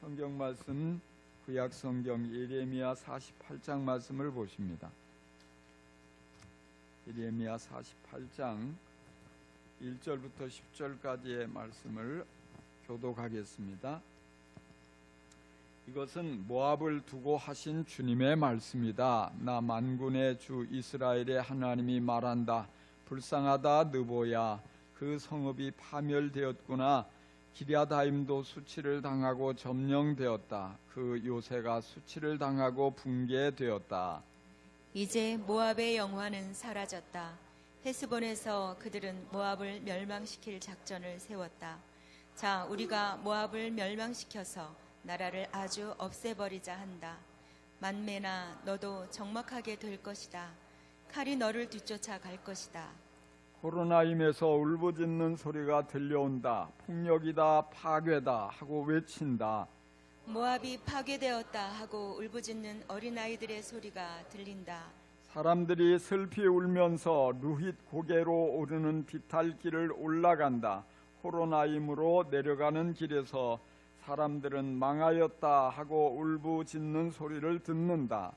성경 말씀 구약 성경 예레미야 48장 말씀을 보십니다. 예레미야 48장 1절부터 10절까지의 말씀을 교독하겠습니다. 이것은 모압을 두고 하신 주님의 말씀이다. 나 만군의 주 이스라엘의 하나님이 말한다. 불쌍하다 느보야, 그 성읍이 파멸되었구나. 기랴다임도 수치를 당하고 점령되었다. 그 요새가 수치를 당하고 붕괴되었다. 이제 모압의 영화는 사라졌다. 헤스본에서 그들은 모압을 멸망시킬 작전을 세웠다. 자, 우리가 모압을 멸망시켜서 나라를 아주 없애버리자 한다. 만메나 너도 적막하게 될 것이다. 칼이 너를 뒤쫓아 갈 것이다. 호로나임에서 울부짖는 소리가 들려온다. 폭력이다, 파괴다 하고 외친다. 모압이 파괴되었다 하고 울부짖는 어린아이들의 소리가 들린다. 사람들이 슬피 울면서 루힛 고개로 오르는 비탈길을 올라간다. 호로나임으로 내려가는 길에서 사람들은 망하였다 하고 울부짖는 소리를 듣는다.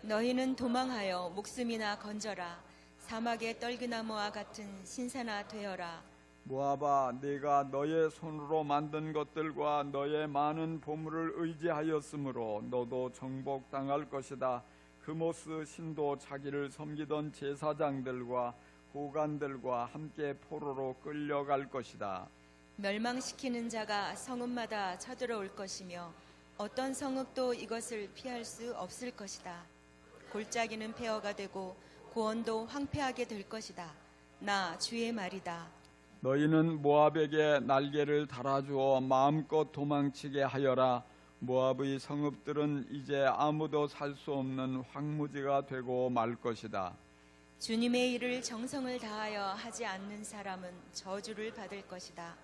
너희는 도망하여 목숨이나 건져라. 사막의 떨기나무와 같은 신사나 되어라. 모압아, 내가 너의 손으로 만든 것들과 너의 많은 보물을 의지하였으므로 너도 정복당할 것이다. 그모스 신도 자기를 섬기던 제사장들과 고관들과 함께 포로로 끌려갈 것이다. 멸망시키는 자가 성읍마다 쳐들어올 것이며 어떤 성읍도 이것을 피할 수 없을 것이다. 골짜기는 폐허가 되고 고원도 황폐하게 될 것이다. 나 주의 말이다. 너희는 모압에게 날개를 달아주어 마음껏 도망치게 하여라. 모압의 성읍들은 이제 아무도 살 수 없는 황무지가 되고 말 것이다. 주님의 일을 정성을 다하여 하지 않는 사람은 저주를 받을 것이다.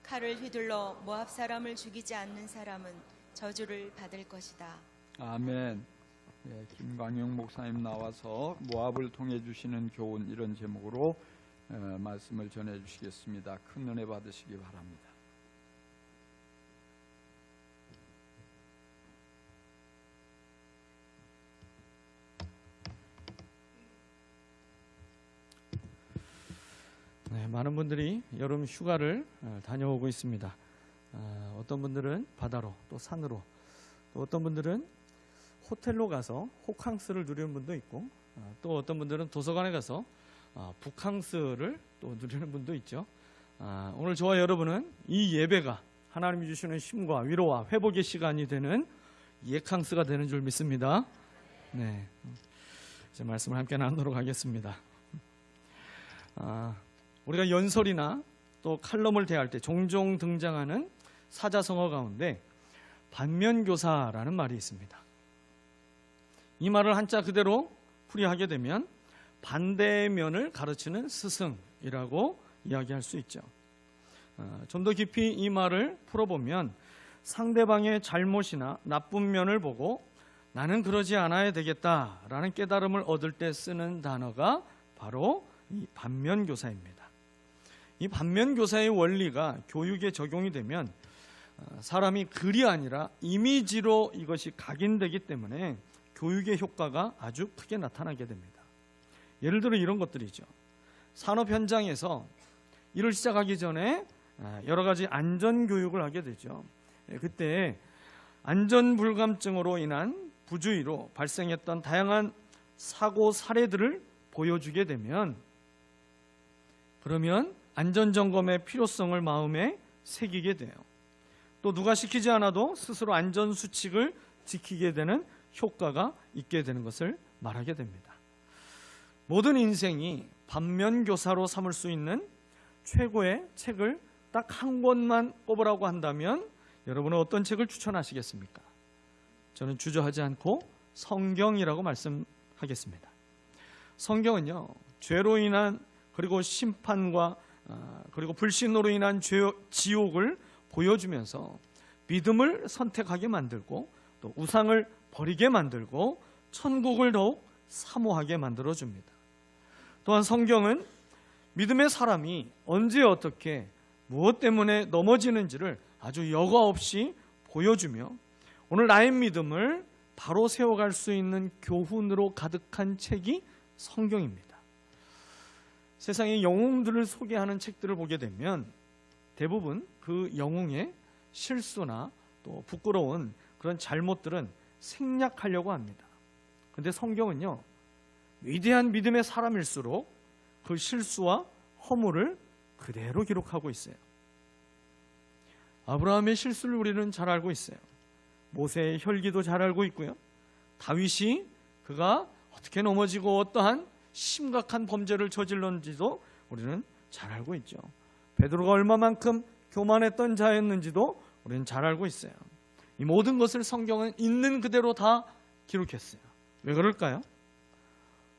칼을 휘둘러 모압 사람을 죽이지 않는 사람은 저주를 받을 것이다. 아멘. 김광용 목사님 나와서 모압을 통해 주시는 교훈, 이런 제목으로 말씀을 전해 주시겠습니다. 큰 은혜 받으시기 바랍니다. 네, 많은 분들이 여름 휴가를 다녀오고 있습니다. 어떤 분들은 바다로, 또 산으로, 또 어떤 분들은 호텔로 가서 호캉스를 누리는 분도 있고, 또 어떤 분들은 도서관에 가서 북캉스를 또 누리는 분도 있죠. 오늘 저와 여러분은 이 예배가 하나님이 주시는 힘과 위로와 회복의 시간이 되는 예캉스가 되는 줄 믿습니다. 네, 이제 말씀을 함께 나누도록 하겠습니다. 우리가 연설이나 또 칼럼을 대할 때 종종 등장하는 사자성어 가운데 반면교사라는 말이 있습니다. 이 말을 한자 그대로 풀이하게 되면 반대의 면을 가르치는 스승이라고 이야기할 수 있죠. 좀 더 깊이 이 말을 풀어보면 상대방의 잘못이나 나쁜 면을 보고 나는 그러지 않아야 되겠다라는 깨달음을 얻을 때 쓰는 단어가 바로 이 반면교사입니다. 이 반면교사의 원리가 교육에 적용이 되면 사람이 글이 아니라 이미지로 이것이 각인되기 때문에 교육의 효과가 아주 크게 나타나게 됩니다. 예를 들어 이런 것들이죠. 산업 현장에서 일을 시작하기 전에 여러 가지 안전교육을 하게 되죠. 그때 안전불감증으로 인한 부주의로 발생했던 다양한 사고 사례들을 보여주게 되면, 그러면 안전점검의 필요성을 마음에 새기게 돼요. 또 누가 시키지 않아도 스스로 안전수칙을 지키게 되는 효과가 있게 되는 것을 말하게 됩니다. 모든 인생이 반면교사로 삼을 수 있는 최고의 책을 딱 한 권만 꼽으라고 한다면 여러분은 어떤 책을 추천하시겠습니까? 저는 주저하지 않고 성경이라고 말씀하겠습니다. 성경은요, 죄로 인한 그리고 심판과 그리고 불신으로 인한 지옥을 보여주면서 믿음을 선택하게 만들고 또 우상을 버리게 만들고 천국을 더욱 사모하게 만들어줍니다. 또한 성경은 믿음의 사람이 언제 어떻게 무엇 때문에 넘어지는지를 아주 여과 없이 보여주며 오늘 나의 믿음을 바로 세워갈 수 있는 교훈으로 가득한 책이 성경입니다. 세상의 영웅들을 소개하는 책들을 보게 되면 대부분 그 영웅의 실수나 또 부끄러운 그런 잘못들은 생략하려고 합니다. 그런데 성경은요, 위대한 믿음의 사람일수록 그 실수와 허물을 그대로 기록하고 있어요. 아브라함의 실수를 우리는 잘 알고 있어요. 모세의 혈기도 잘 알고 있고요. 다윗이 그가 어떻게 넘어지고 어떠한 심각한 범죄를 저질렀는지도 우리는 잘 알고 있죠. 베드로가 얼마만큼 교만했던 자였는지도 우리는 잘 알고 있어요. 이 모든 것을 성경은 있는 그대로 다 기록했어요. 왜 그럴까요?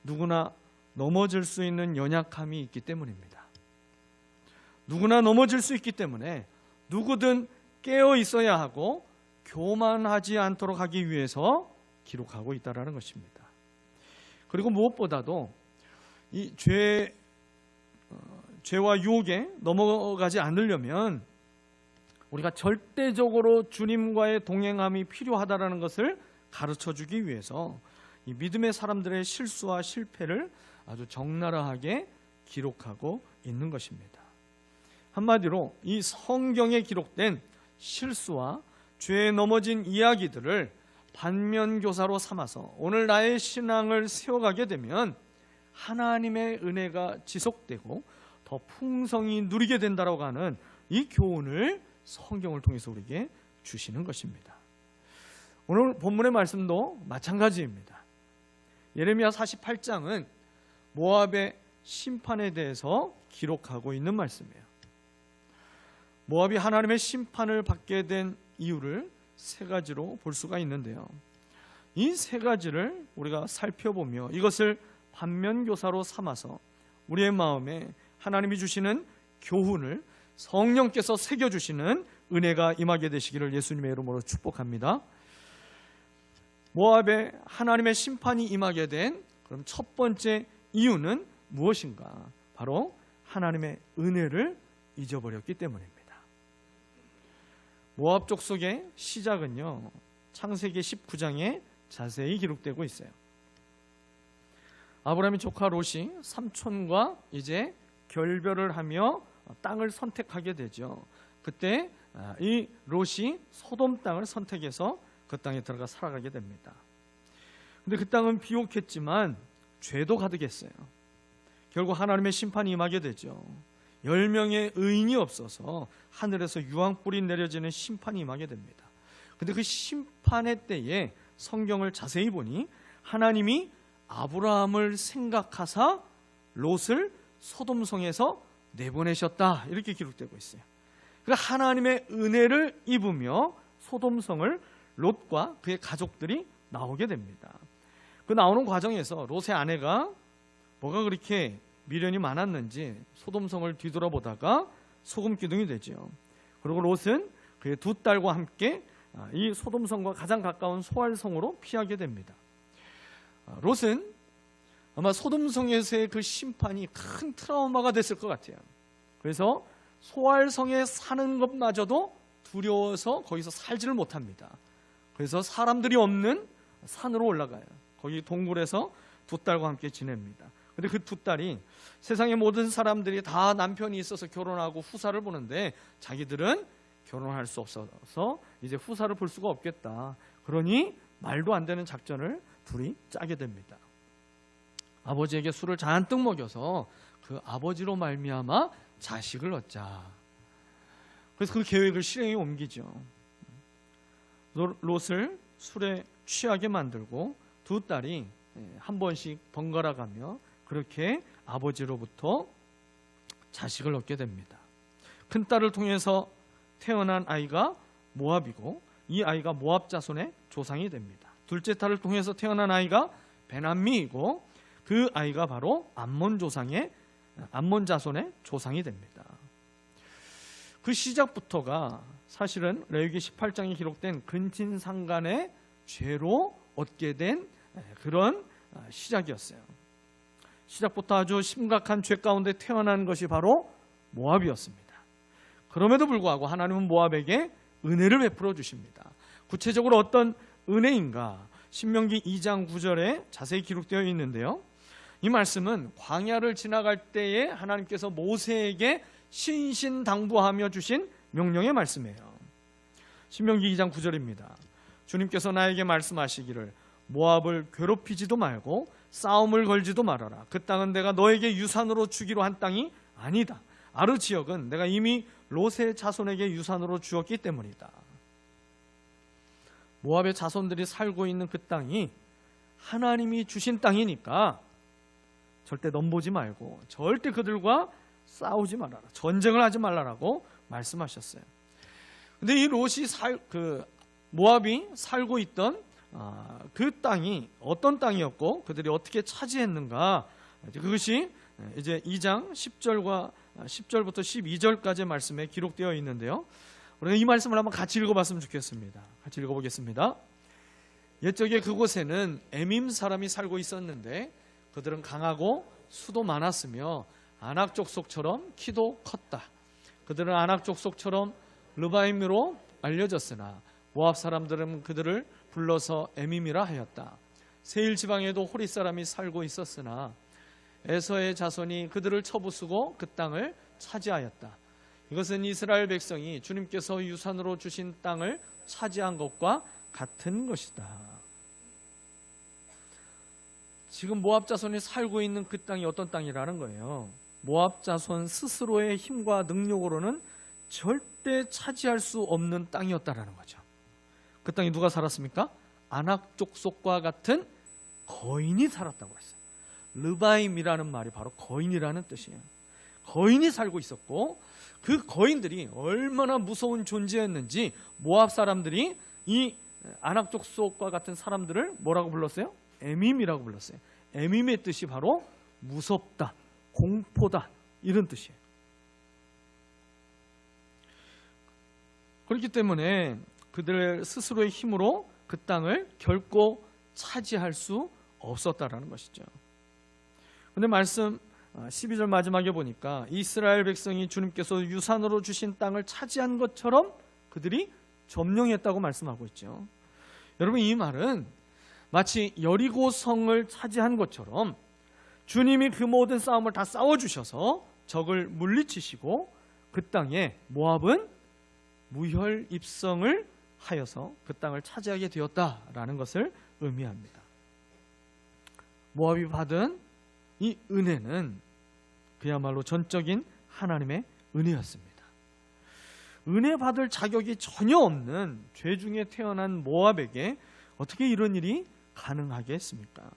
누구나 넘어질 수 있는 연약함이 있기 때문입니다. 누구나 넘어질 수 있기 때문에 누구든 깨어 있어야 하고 교만하지 않도록 하기 위해서 기록하고 있다는 것입니다. 그리고 무엇보다도 이 죄와 유혹에 넘어가지 않으려면 우리가 절대적으로 주님과의 동행함이 필요하다는 것을 가르쳐주기 위해서 이 믿음의 사람들의 실수와 실패를 아주 적나라하게 기록하고 있는 것입니다. 한마디로 이 성경에 기록된 실수와 죄에 넘어진 이야기들을 반면교사로 삼아서 오늘 나의 신앙을 세워가게 되면 하나님의 은혜가 지속되고 더 풍성히 누리게 된다라고 하는 이 교훈을 성경을 통해서 우리에게 주시는 것입니다. 오늘 본문의 말씀도 마찬가지입니다. 예레미야 48장은 모압의 심판에 대해서 기록하고 있는 말씀이에요. 모압이 하나님의 심판을 받게 된 이유를 세 가지로 볼 수가 있는데요. 이 세 가지를 우리가 살펴보며 이것을 반면교사로 삼아서 우리의 마음에 하나님이 주시는 교훈을 성령께서 새겨주시는 은혜가 임하게 되시기를 예수님의 이름으로 축복합니다. 모압에 하나님의 심판이 임하게 된 그럼 첫 번째 이유는 무엇인가? 바로 하나님의 은혜를 잊어버렸기 때문입니다. 모압 족속의 시작은요, 창세기 19장에 자세히 기록되고 있어요. 아브라함의 조카 롯이 삼촌과 이제 결별을 하며 땅을 선택하게 되죠. 그때 이 롯이 소돔 땅을 선택해서 그 땅에 들어가 살아가게 됩니다. 근데 그 땅은 비옥했지만 죄도 가득했어요. 결국 하나님의 심판이 임하게 되죠. 10명의 의인이 없어서 하늘에서 유황불이 내려지는 심판이 임하게 됩니다. 근데 그 심판의 때에 성경을 자세히 보니 하나님이 아브라함을 생각하사 롯을 소돔성에서 내보내셨다, 이렇게 기록되고 있어요. 그러니까 하나님의 은혜를 입으며 소돔성을 롯과 그의 가족들이 나오게 됩니다. 그 나오는 과정에서 롯의 아내가 뭐가 그렇게 미련이 많았는지 소돔성을 뒤돌아보다가 소금 기둥이 되죠. 그리고 롯은 그의 두 딸과 함께 이 소돔성과 가장 가까운 소알성으로 피하게 됩니다. 롯은 아마 소돔성에서의 그 심판이 큰 트라우마가 됐을 것 같아요. 그래서 소알성에 사는 것마저도 두려워서 거기서 살지를 못합니다. 그래서 사람들이 없는 산으로 올라가요. 거기 동굴에서 두 딸과 함께 지냅니다. 근데 그 두 딸이 세상의 모든 사람들이 다 남편이 있어서 결혼하고 후사를 보는데 자기들은 결혼할 수 없어서 이제 후사를 볼 수가 없겠다. 그러니 말도 안 되는 작전을 둘이 짜게 됩니다. 아버지에게 술을 잔뜩 먹여서 그 아버지로 말미암아 자식을 얻자. 그래서 그 계획을 실행에 옮기죠. 롯을 술에 취하게 만들고 두 딸이 한 번씩 번갈아 가며 그렇게 아버지로부터 자식을 얻게 됩니다. 큰 딸을 통해서 태어난 아이가 모압이고 이 아이가 모압 자손의 조상이 됩니다. 둘째 딸을 통해서 태어난 아이가 베남미이고 그 아이가 바로 암몬 자손의 조상이 됩니다. 그 시작부터가 사실은 레위기 18장에 기록된 근친상간의 죄로 얻게 된 그런 시작이었어요. 시작부터 아주 심각한 죄 가운데 태어난 것이 바로 모압이었습니다. 그럼에도 불구하고 하나님은 모압에게 은혜를 베풀어 주십니다. 구체적으로 어떤 은혜인가? 신명기 2장 9절에 자세히 기록되어 있는데요. 이 말씀은 광야를 지나갈 때에 하나님께서 모세에게 신신당부하며 주신 명령의 말씀이에요. 신명기 2장 9절입니다. 주님께서 나에게 말씀하시기를 모압을 괴롭히지도 말고 싸움을 걸지도 말아라. 그 땅은 내가 너에게 유산으로 주기로 한 땅이 아니다. 아르 지역은 내가 이미 롯의 자손에게 유산으로 주었기 때문이다. 모압의 자손들이 살고 있는 그 땅이 하나님이 주신 땅이니까 절대 넘보지 말고 절대 그들과 싸우지 말아라. 전쟁을 하지 말라라고 말씀하셨어요. 근데 이 롯이 모압이 살고 있던 그 땅이 어떤 땅이었고 그들이 어떻게 차지했는가? 그것이 이제 2장 10절부터 12절까지의 말씀에 기록되어 있는데요. 우리가 이 말씀을 한번 같이 읽어봤으면 좋겠습니다. 같이 읽어보겠습니다. 옛적에 그곳에는 에밈 사람이 살고 있었는데 그들은 강하고 수도 많았으며 아낙 족속처럼 키도 컸다. 그들은 아낙 족속처럼 르바임으로 알려졌으나 모압 사람들은 그들을 불러서 에밈이라 하였다. 세일 지방에도 호리 사람이 살고 있었으나 에서의 자손이 그들을 쳐부수고 그 땅을 차지하였다. 이것은 이스라엘 백성이 주님께서 유산으로 주신 땅을 차지한 것과 같은 것이다. 지금 모압 자손이 살고 있는 그 땅이 어떤 땅이라는 거예요. 모압 자손 스스로의 힘과 능력으로는 절대 차지할 수 없는 땅이었다라는 거죠. 그 땅에 누가 살았습니까? 아낙 족속과 같은 거인이 살았다고 했어요. 르바임이라는 말이 바로 거인이라는 뜻이에요. 거인이 살고 있었고 그 거인들이 얼마나 무서운 존재였는지 모압 사람들이 이 아낙 족속과 같은 사람들을 뭐라고 불렀어요? 에밈이라고 불렀어요. 에밈의 뜻이 바로 무섭다, 공포다 이런 뜻이에요. 그렇기 때문에 그들 스스로의 힘으로 그 땅을 결코 차지할 수 없었다라는 것이죠. 그런데 말씀 12절 마지막에 보니까 이스라엘 백성이 주님께서 유산으로 주신 땅을 차지한 것처럼 그들이 점령했다고 말씀하고 있죠. 여러분 이 말은 마치 여리고 성을 차지한 것처럼 주님이 그 모든 싸움을 다 싸워주셔서 적을 물리치시고 그 땅에 모압은 무혈입성을 하여서 그 땅을 차지하게 되었다라는 것을 의미합니다. 모압이 받은 이 은혜는 그야말로 전적인 하나님의 은혜였습니다. 은혜 받을 자격이 전혀 없는 죄 중에 태어난 모압에게 어떻게 이런 일이 가능하겠습니까?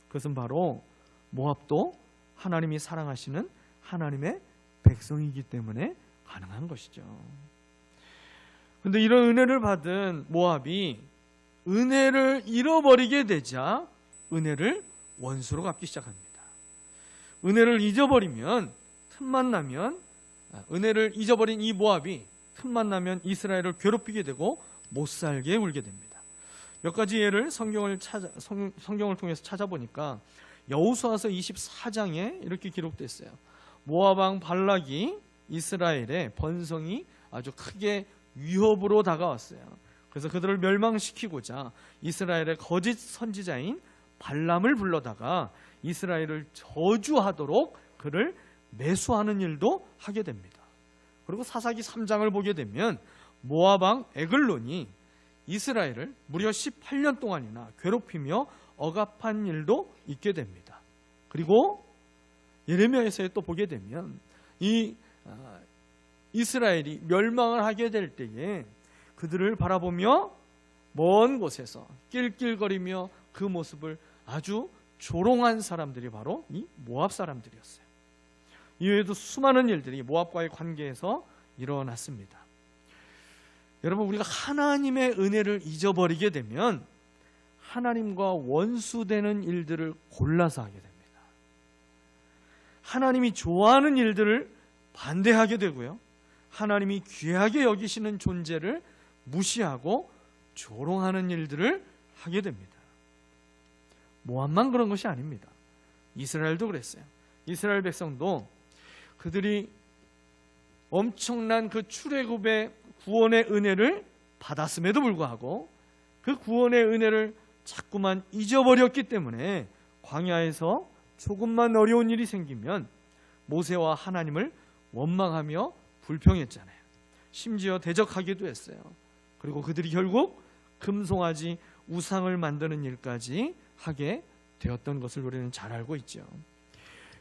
그것은 바로 모압도 하나님이 사랑하시는 하나님의 백성이기 때문에 가능한 것이죠. 그런데 이런 은혜를 받은 모압이 은혜를 잃어버리게 되자 은혜를 원수로 갚기 시작합니다. 은혜를 잊어버리면 틈만 나면 은혜를 잊어버린 이 모압이 틈만 나면 이스라엘을 괴롭히게 되고 못살게 굴게 됩니다. 몇 가지 예를 성경을 통해서 찾아보니까 여호수아서 24장에 이렇게 기록됐어요. 모압 왕 발락이 이스라엘의 번성이 아주 크게 위협으로 다가왔어요. 그래서 그들을 멸망시키고자 이스라엘의 거짓 선지자인 발람을 불러다가 이스라엘을 저주하도록 그를 매수하는 일도 하게 됩니다. 그리고 사사기 3장을 보게 되면 모압 왕 에글론이 이스라엘을 무려 18년 동안이나 괴롭히며 억압한 일도 있게 됩니다. 그리고 예레미야에서 또 보게 되면 이 이스라엘이 멸망을 하게 될 때에 그들을 바라보며 먼 곳에서 낄낄거리며 그 모습을 아주 조롱한 사람들이 바로 이 모압 사람들이었어요. 이외에도 수많은 일들이 모압과의 관계에서 일어났습니다. 여러분 우리가 하나님의 은혜를 잊어버리게 되면 하나님과 원수되는 일들을 골라서 하게 됩니다. 하나님이 좋아하는 일들을 반대하게 되고요. 하나님이 귀하게 여기시는 존재를 무시하고 조롱하는 일들을 하게 됩니다. 모압만 그런 것이 아닙니다. 이스라엘도 그랬어요. 이스라엘 백성도 그들이 엄청난 그 출애굽의 구원의 은혜를 받았음에도 불구하고 그 구원의 은혜를 자꾸만 잊어버렸기 때문에 광야에서 조금만 어려운 일이 생기면 모세와 하나님을 원망하며 불평했잖아요. 심지어 대적하기도 했어요. 그리고 그들이 결국 금송아지 우상을 만드는 일까지 하게 되었던 것을 우리는 잘 알고 있죠.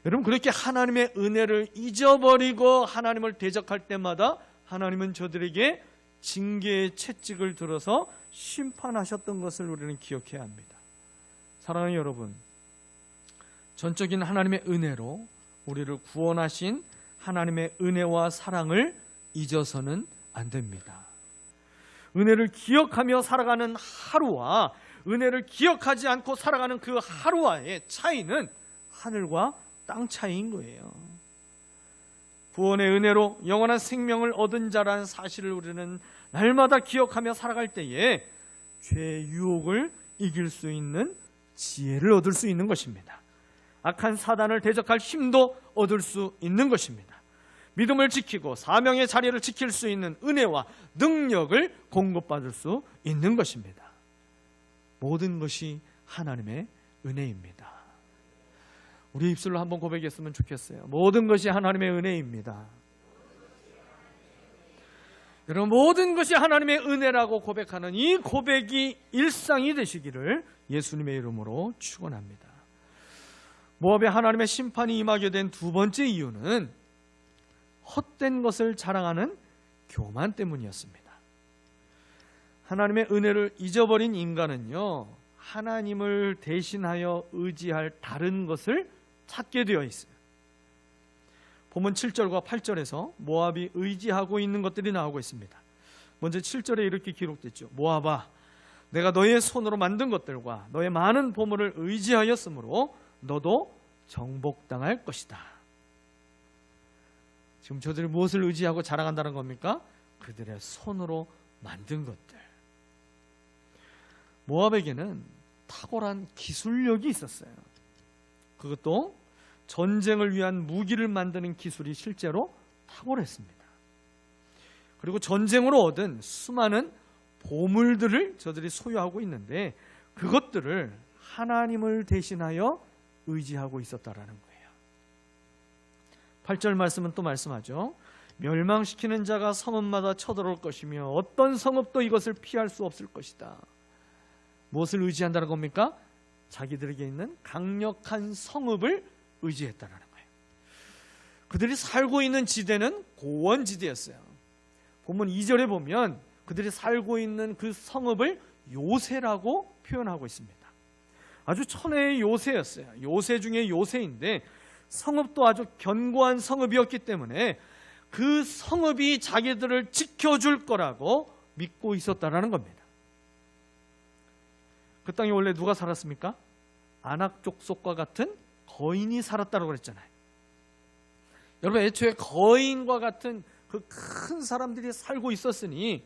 여러분, 그렇게 하나님의 은혜를 잊어버리고 하나님을 대적할 때마다 하나님은 저들에게 징계의 채찍을 들어서 심판하셨던 것을 우리는 기억해야 합니다. 사랑하는 여러분, 전적인 하나님의 은혜로 우리를 구원하신 하나님의 은혜와 사랑을 잊어서는 안 됩니다. 은혜를 기억하며 살아가는 하루와 은혜를 기억하지 않고 살아가는 그 하루와의 차이는 하늘과 땅 차이인 거예요. 구원의 은혜로 영원한 생명을 얻은 자라는 사실을 우리는 날마다 기억하며 살아갈 때에 죄의 유혹을 이길 수 있는 지혜를 얻을 수 있는 것입니다. 악한 사단을 대적할 힘도 얻을 수 있는 것입니다. 믿음을 지키고 사명의 자리를 지킬 수 있는 은혜와 능력을 공급받을 수 있는 것입니다. 모든 것이 하나님의 은혜입니다. 우리 입술로 한번 고백했으면 좋겠어요. 모든 것이 하나님의 은혜입니다. 여러분, 모든 것이 하나님의 은혜라고 고백하는 이 고백이 일상이 되시기를 예수님의 이름으로 축원합니다. 모압에 하나님의 심판이 임하게 된 두 번째 이유는 헛된 것을 자랑하는 교만 때문이었습니다. 하나님의 은혜를 잊어버린 인간은요, 하나님을 대신하여 의지할 다른 것을 찾게 되어 있어요. 본문 7절과 8절에서 모압이 의지하고 있는 것들이 나오고 있습니다. 먼저 7절에 이렇게 기록됐죠. 모압아, 내가 너의 손으로 만든 것들과 너의 많은 보물을 의지하였으므로 너도 정복당할 것이다. 지금 저들이 무엇을 의지하고 자랑한다는 겁니까? 그들의 손으로 만든 것들. 모압에게는 탁월한 기술력이 있었어요. 그것도 전쟁을 위한 무기를 만드는 기술이 실제로 탁월했습니다. 그리고 전쟁으로 얻은 수많은 보물들을 저들이 소유하고 있는데 그것들을 하나님을 대신하여 의지하고 있었다라는 거예요. 8절 말씀은 또 말씀하죠. 멸망시키는 자가 성읍마다 쳐들어올 것이며 어떤 성읍도 이것을 피할 수 없을 것이다. 무엇을 의지한다는 겁니까? 자기들에게 있는 강력한 성읍을 의지했다라는 거예요. 그들이 살고 있는 지대는 고원지대였어요. 본문 2절에 보면 그들이 살고 있는 그 성읍을 요새라고 표현하고 있습니다. 아주 천혜의 요새였어요. 요새 중에 요새인데 성읍도 아주 견고한 성읍이었기 때문에 그 성읍이 자기들을 지켜줄 거라고 믿고 있었다라는 겁니다. 그 땅에 원래 누가 살았습니까? 아낙 족속과 같은 거인이 살았다고 그랬잖아요. 여러분, 애초에 거인과 같은 그 큰 사람들이 살고 있었으니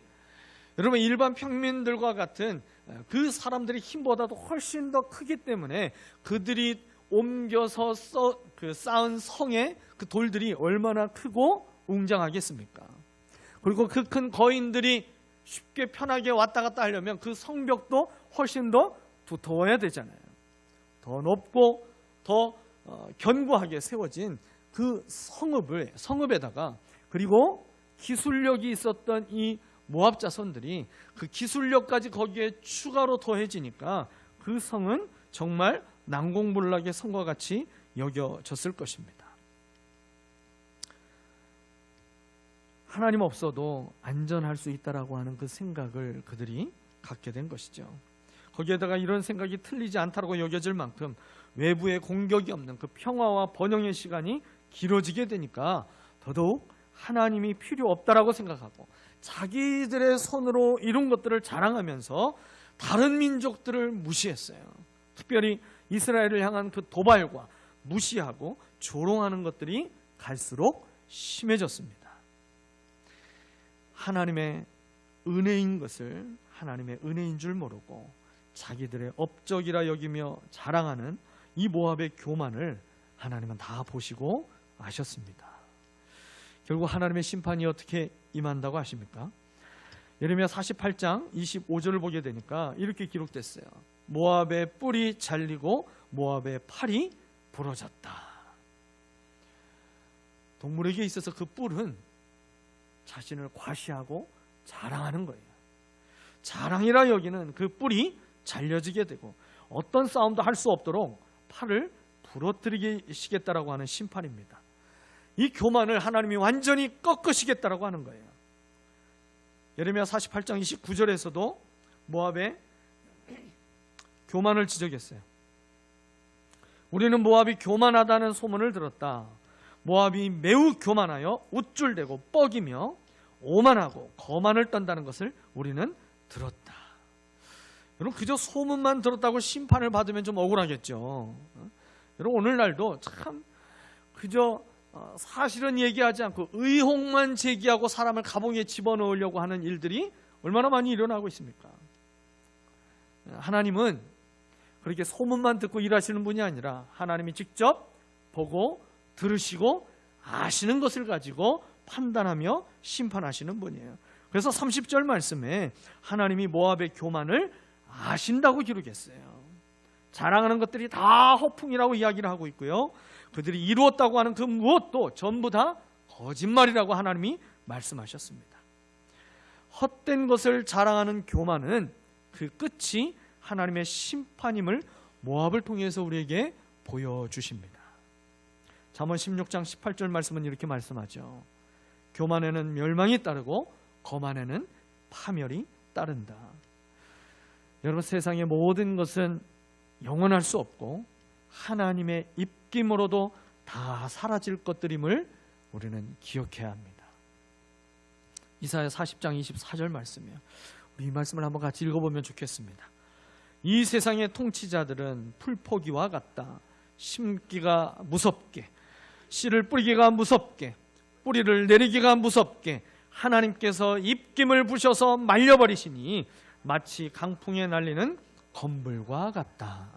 여러분, 일반 평민들과 같은 그 사람들의 힘보다도 훨씬 더 크기 때문에 그들이 옮겨서 쌓은 성의 그 돌들이 얼마나 크고 웅장하겠습니까? 그리고 그 큰 거인들이 쉽게 편하게 왔다 갔다 하려면 그 성벽도 훨씬 더 두터워야 되잖아요. 더 높고 더 견고하게 세워진 그 성읍에다가 그리고 기술력이 있었던 이 모압 자손들이 그 기술력까지 거기에 추가로 더해지니까 그 성은 정말 난공불락의 성과 같이 여겨졌을 것입니다. 하나님 없어도 안전할 수 있다라고 하는 그 생각을 그들이 갖게 된 것이죠. 거기에다가 이런 생각이 틀리지 않다라고 여겨질 만큼 외부의 공격이 없는 그 평화와 번영의 시간이 길어지게 되니까 더더욱 하나님이 필요 없다라고 생각하고 자기들의 손으로 이룬 것들을 자랑하면서 다른 민족들을 무시했어요. 특별히 이스라엘을 향한 그 도발과 무시하고 조롱하는 것들이 갈수록 심해졌습니다. 하나님의 은혜인 것을 하나님의 은혜인 줄 모르고 자기들의 업적이라 여기며 자랑하는 이 모압의 교만을 하나님은 다 보시고 아셨습니다. 결국 하나님의 심판이 어떻게 임한다고 하십니까? 예레미야 48장 25절을 보게 되니까 이렇게 기록됐어요. 모압의 뿔이 잘리고 모압의 팔이 부러졌다. 동물에게 있어서 그 뿔은 자신을 과시하고 자랑하는 거예요. 자랑이라 여기는 그 뿔이 잘려지게 되고 어떤 싸움도 할 수 없도록 팔을 부러뜨리시겠다라고 하는 심판입니다. 이 교만을 하나님이 완전히 꺾으시겠다라고 하는 거예요. 예레미야 48장 29절에서도 모압의 교만을 지적했어요. 우리는 모압이 교만하다는 소문을 들었다. 모압이 매우 교만하여 우쭐대고 뻐기며 오만하고 거만을 떤다는 것을 우리는 들었다. 여러분, 그저 소문만 들었다고 심판을 받으면 좀 억울하겠죠. 여러분, 오늘날도 참 그저 사실은 얘기하지 않고 의혹만 제기하고 사람을 감옥에 집어넣으려고 하는 일들이 얼마나 많이 일어나고 있습니까? 하나님은 그렇게 소문만 듣고 일하시는 분이 아니라 하나님이 직접 보고 들으시고 아시는 것을 가지고 판단하며 심판하시는 분이에요. 그래서 30절 말씀에 하나님이 모압의 교만을 아신다고 기록했어요. 자랑하는 것들이 다 허풍이라고 이야기를 하고 있고요. 그들이 이루었다고 하는 그 무엇도 전부 다 거짓말이라고 하나님이 말씀하셨습니다. 헛된 것을 자랑하는 교만은 그 끝이 하나님의 심판임을 모압을 통해서 우리에게 보여주십니다. 잠언 16장 18절 말씀은 이렇게 말씀하죠. 교만에는 멸망이 따르고 거만에는 파멸이 따른다. 여러분, 세상의 모든 것은 영원할 수 없고 하나님의 입김으로도 다 사라질 것들임을 우리는 기억해야 합니다. 이사야 40장 24절 말씀이에요. 우리 이 말씀을 한번 같이 읽어보면 좋겠습니다. 이 세상의 통치자들은 풀포기와 같다. 심기가 무섭게, 씨를 뿌리기가 무섭게, 뿌리를 내리기가 무섭게 하나님께서 입김을 부셔서 말려버리시니 마치 강풍에 날리는 건불과 같다.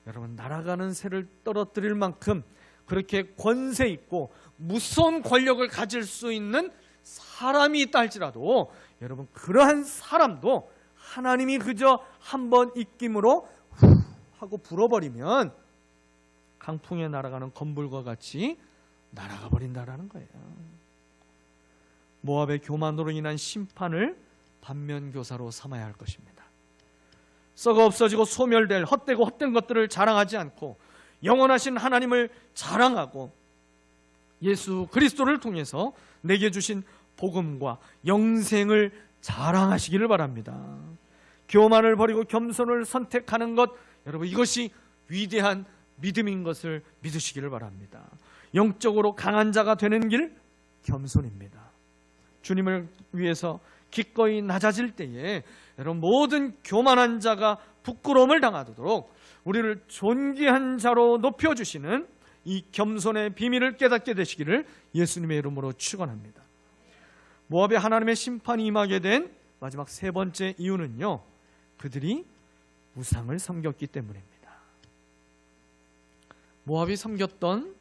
여러분, 날아가는 새를 떨어뜨릴 만큼 그렇게 권세 있고 무서운 권력을 가질 수 있는 사람이 있다 할지라도 여러분, 그러한 사람도 하나님이 그저 한번 입김으로 후 하고 불어버리면 강풍에 날아가는 건불과 같이 날아가 버린다라는 거예요. 모압의 교만으로 인한 심판을 반면교사로 삼아야 할 것입니다. 썩어 없어지고 소멸될 헛되고 헛된 것들을 자랑하지 않고 영원하신 하나님을 자랑하고 예수 그리스도를 통해서 내게 주신 복음과 영생을 자랑하시기를 바랍니다. 교만을 버리고 겸손을 선택하는 것, 여러분, 이것이 위대한 믿음인 것을 믿으시기를 바랍니다. 영적으로 강한 자가 되는 길, 겸손입니다. 주님을 위해서 기꺼이 낮아질 때에 여러분, 모든 교만한 자가 부끄러움을 당하도록 우리를 존귀한 자로 높여주시는 이 겸손의 비밀을 깨닫게 되시기를 예수님의 이름으로 축원합니다. 모압에 하나님의 심판이 임하게 된 마지막 세 번째 이유는요, 그들이 우상을 섬겼기 때문입니다. 모압이 섬겼던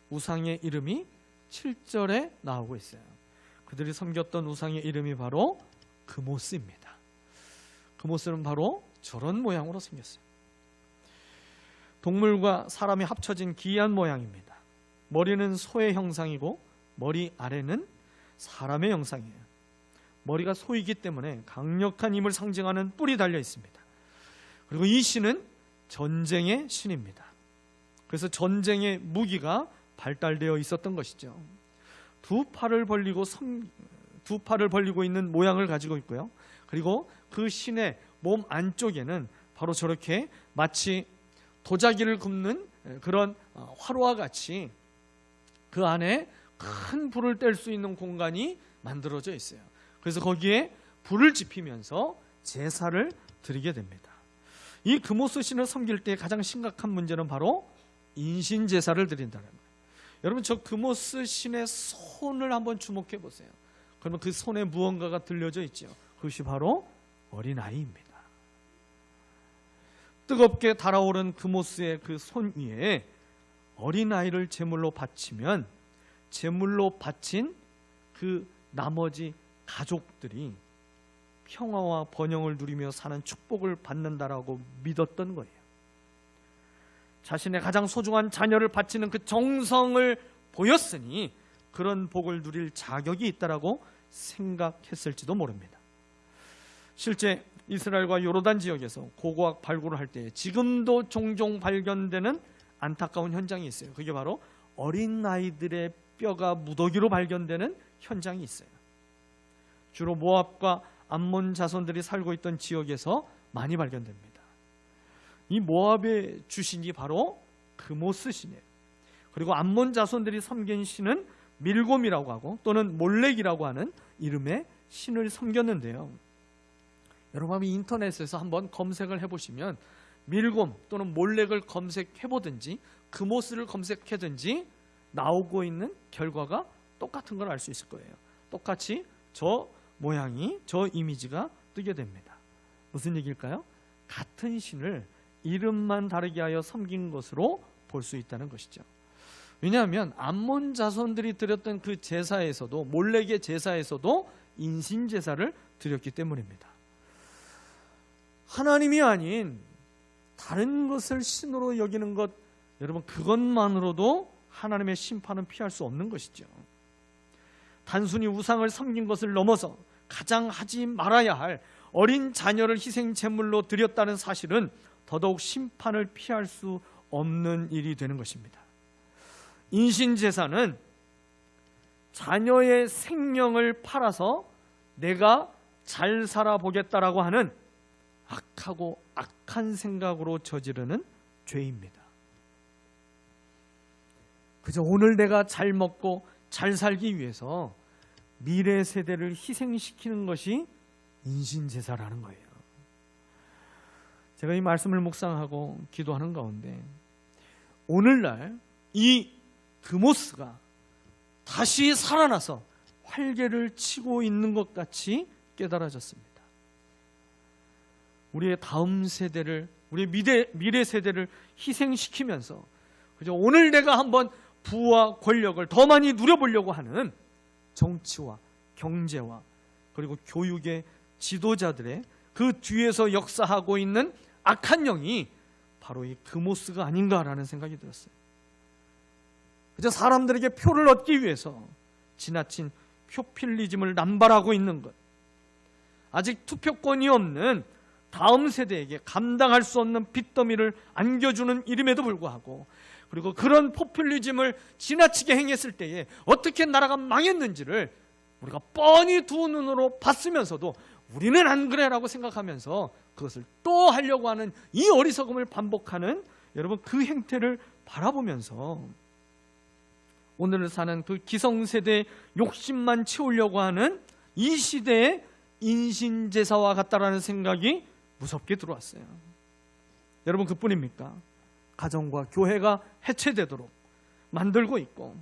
우상의 이름이 7절에 나오고 있어요. 그들이 섬겼던 우상의 이름이 바로 그모스입니다. 그모스는 바로 저런 모양으로 생겼어요. 동물과 사람이 합쳐진 기이한 모양입니다. 머리는 소의 형상이고 머리 아래는 사람의 형상이에요. 머리가 소이기 때문에 강력한 힘을 상징하는 뿔이 달려 있습니다. 그리고 이 신은 전쟁의 신입니다. 그래서 전쟁의 무기가 발달되어 있었던 것이죠. 두 팔을 벌리고 있는 모양을 가지고 있고요. 그리고 그 신의 몸 안쪽에는 바로 저렇게 마치 도자기를 굽는 그런 화로와 같이 그 안에 큰 불을 뗄 수 있는 공간이 만들어져 있어요. 그래서 거기에 불을 지피면서 제사를 드리게 됩니다. 이 그모스 신을 섬길 때 가장 심각한 문제는 바로 인신 제사를 드린다는 거예요. 여러분, 저 그모스 신의 손을 한번 주목해 보세요. 그러면 그 손에 무언가가 들려져 있죠. 그것이 바로 어린아이입니다. 뜨겁게 달아오른 그모스의 그 손 위에 어린아이를 제물로 바치면 제물로 바친 그 나머지 가족들이 평화와 번영을 누리며 사는 축복을 받는다라고 믿었던 거예요. 자신의 가장 소중한 자녀를 바치는 그 정성을 보였으니 그런 복을 누릴 자격이 있다라고 생각했을지도 모릅니다. 실제 이스라엘과 요르단 지역에서 고고학 발굴을 할 때 지금도 종종 발견되는 안타까운 현장이 있어요. 그게 바로 어린 아이들의 뼈가 무더기로 발견되는 현장이 있어요. 주로 모압과 암몬 자손들이 살고 있던 지역에서 많이 발견됩니다. 이 모압의 주신이 바로 그모스 신이에요. 그리고 암몬 자손들이 섬긴 신은 밀곰이라고 하고 또는 몰렉이라고 하는 이름의 신을 섬겼는데요. 여러분 인터넷에서 한번 검색을 해보시면 밀곰 또는 몰렉을 검색해보든지 그모스를 검색하든지 나오고 있는 결과가 똑같은 걸 알 수 있을 거예요. 똑같이 저 모양이, 저 이미지가 뜨게 됩니다. 무슨 얘기일까요? 같은 신을 이름만 다르게 하여 섬긴 것으로 볼 수 있다는 것이죠. 왜냐하면 암몬 자손들이 드렸던 그 제사에서도, 몰렉의 제사에서도 인신 제사를 드렸기 때문입니다. 하나님이 아닌 다른 것을 신으로 여기는 것, 여러분 그것만으로도 하나님의 심판은 피할 수 없는 것이죠. 단순히 우상을 섬긴 것을 넘어서 가장 하지 말아야 할 어린 자녀를 희생 제물로 드렸다는 사실은 더더욱 심판을 피할 수 없는 일이 되는 것입니다. 인신 제사는 자녀의 생명을 팔아서 내가 잘 살아보겠다라고 하는 악하고 악한 생각으로 저지르는 죄입니다. 그저 오늘 내가 잘 먹고 잘 살기 위해서 미래 세대를 희생시키는 것이 인신제사라는 거예요. 제가 이 말씀을 묵상하고 기도하는 가운데 오늘날 이 그모스가 다시 살아나서 활개를 치고 있는 것 같이 깨달아졌습니다. 우리의 다음 세대를, 우리의 미래 세대를 희생시키면서 그저 오늘 내가 한번 부와 권력을 더 많이 누려보려고 하는 정치와 경제와 그리고 교육의 지도자들의 그 뒤에서 역사하고 있는 악한 영이 바로 이 그모스가 아닌가라는 생각이 들었어요. 그저 사람들에게 표를 얻기 위해서 지나친 표필리즘을 남발하고 있는 것, 아직 투표권이 없는 다음 세대에게 감당할 수 없는 빚더미를 안겨주는 일임에도 불구하고, 그리고 그런 포퓰리즘을 지나치게 행했을 때에 어떻게 나라가 망했는지를 우리가 뻔히 두 눈으로 봤으면서도 우리는 안 그래라고 생각하면서 그것을 또 하려고 하는 이 어리석음을 반복하는 여러분 그 행태를 바라보면서 오늘을 사는 그 기성세대의 욕심만 채우려고 하는 이 시대의 인신제사와 같다라는 생각이 무섭게 들어왔어요. 여러분 그뿐입니까? 가정과 교회가 해체되도록 만들고 있고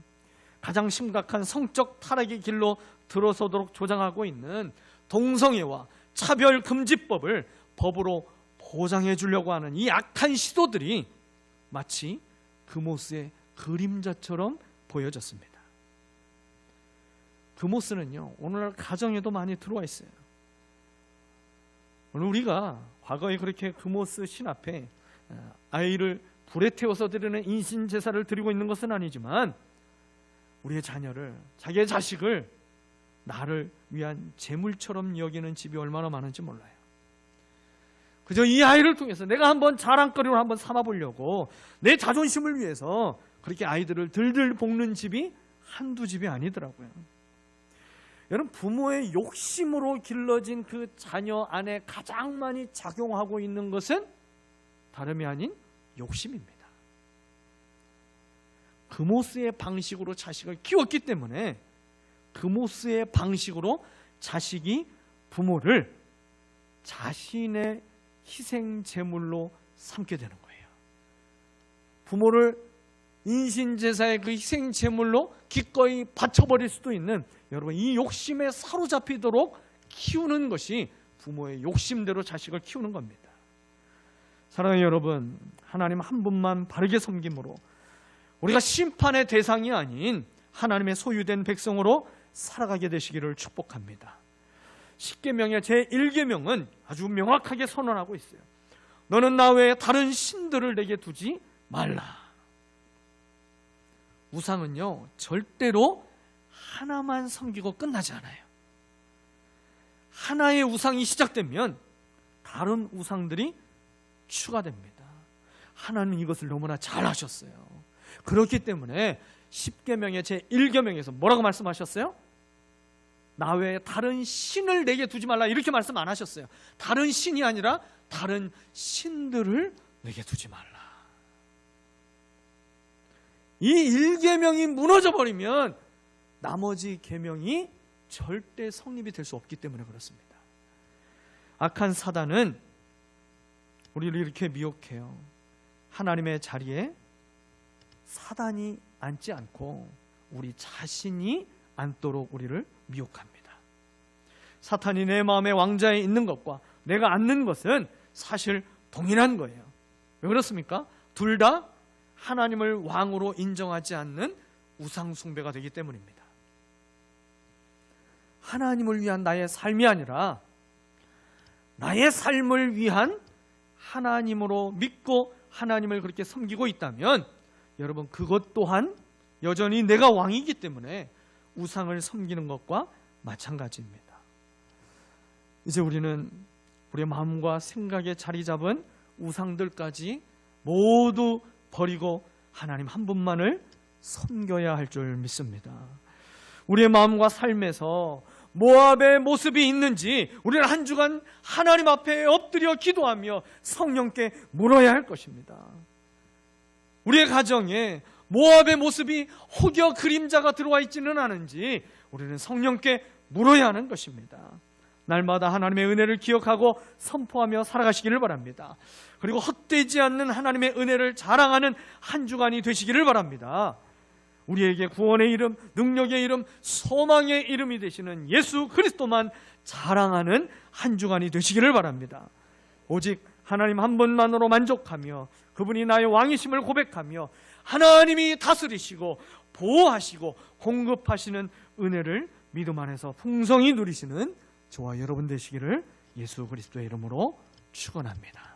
가장 심각한 성적 타락의 길로 들어서도록 조장하고 있는 동성애와 차별금지법을 법으로 보장해 주려고 하는 이 악한 시도들이 마치 그모스의 그림자처럼 보여졌습니다. 그모스는요 오늘날 가정에도 많이 들어와 있어요. 오늘 우리가 과거에 그렇게 그모스 신 앞에 아이를 불에 태워서 드리는 인신제사를 드리고 있는 것은 아니지만 우리의 자녀를, 자기의 자식을 나를 위한 재물처럼 여기는 집이 얼마나 많은지 몰라요. 그저 이 아이를 통해서 내가 한번 자랑거리로 한번 삼아보려고 내 자존심을 위해서 그렇게 아이들을 들들 볶는 집이 한두 집이 아니더라고요. 여러분 부모의 욕심으로 길러진 그 자녀 안에 가장 많이 작용하고 있는 것은 다름이 아닌 욕심입니다. 그모스의 방식으로 자식을 키웠기 때문에 그모스의 방식으로 자식이 부모를 자신의 희생 제물로 삼게 되는 거예요. 부모를 인신제사의 그 희생 제물로 기꺼이 바쳐버릴 수도 있는 여러분 이 욕심에 사로잡히도록 키우는 것이 부모의 욕심대로 자식을 키우는 겁니다. 사랑하는 여러분, 하나님 한 분만 바르게 섬김으로 우리가 심판의 대상이 아닌 하나님의 소유된 백성으로 살아가게 되시기를 축복합니다. 십계명의 제1계명은 아주 명확하게 선언하고 있어요. 너는 나 외에 다른 신들을 내게 두지 말라. 우상은요, 절대로 하나만 섬기고 끝나지 않아요. 하나의 우상이 시작되면 다른 우상들이 추가됩니다. 하나님은 이것을 너무나 잘 아셨어요. 그렇기 때문에 십계명의 제1계명에서 뭐라고 말씀하셨어요? 나 외에 다른 신을 내게 두지 말라, 이렇게 말씀 안 하셨어요. 다른 신이 아니라 다른 신들을 내게 두지 말라. 이 1계명이 무너져 버리면 나머지 계명이 절대 성립이 될 수 없기 때문에 그렇습니다. 악한 사단은 우리를 이렇게 미혹해요. 하나님의 자리에 사단이 앉지 않고 우리 자신이 앉도록 우리를 미혹합니다. 사탄이 내 마음의 왕좌에 있는 것과 내가 앉는 것은 사실 동일한 거예요. 왜 그렇습니까? 둘 다 하나님을 왕으로 인정하지 않는 우상 숭배가 되기 때문입니다. 하나님을 위한 나의 삶이 아니라 나의 삶을 위한 하나님으로 믿고 하나님을 그렇게 섬기고 있다면 여러분, 그것 또한 여전히 내가 왕이기 때문에 우상을 섬기는 것과 마찬가지입니다. 이제 우리는 우리의 마음과 생각에 자리 잡은 우상들까지 모두 버리고 하나님 한 분만을 섬겨야 할 줄 믿습니다. 우리의 마음과 삶에서 모압의 모습이 있는지 우리는 한 주간 하나님 앞에 엎드려 기도하며 성령께 물어야 할 것입니다. 우리의 가정에 모압의 모습이 혹여 그림자가 들어와 있지는 않은지 우리는 성령께 물어야 하는 것입니다. 날마다 하나님의 은혜를 기억하고 선포하며 살아가시기를 바랍니다. 그리고 헛되지 않는 하나님의 은혜를 자랑하는 한 주간이 되시기를 바랍니다. 우리에게 구원의 이름, 능력의 이름, 소망의 이름이 되시는 예수 그리스도만 자랑하는 한 주간이 되시기를 바랍니다. 오직 하나님 한 분만으로 만족하며 그분이 나의 왕이심을 고백하며 하나님이 다스리시고 보호하시고 공급하시는 은혜를 믿음 안에서 풍성히 누리시는 저와 여러분 되시기를 예수 그리스도의 이름으로 축원합니다.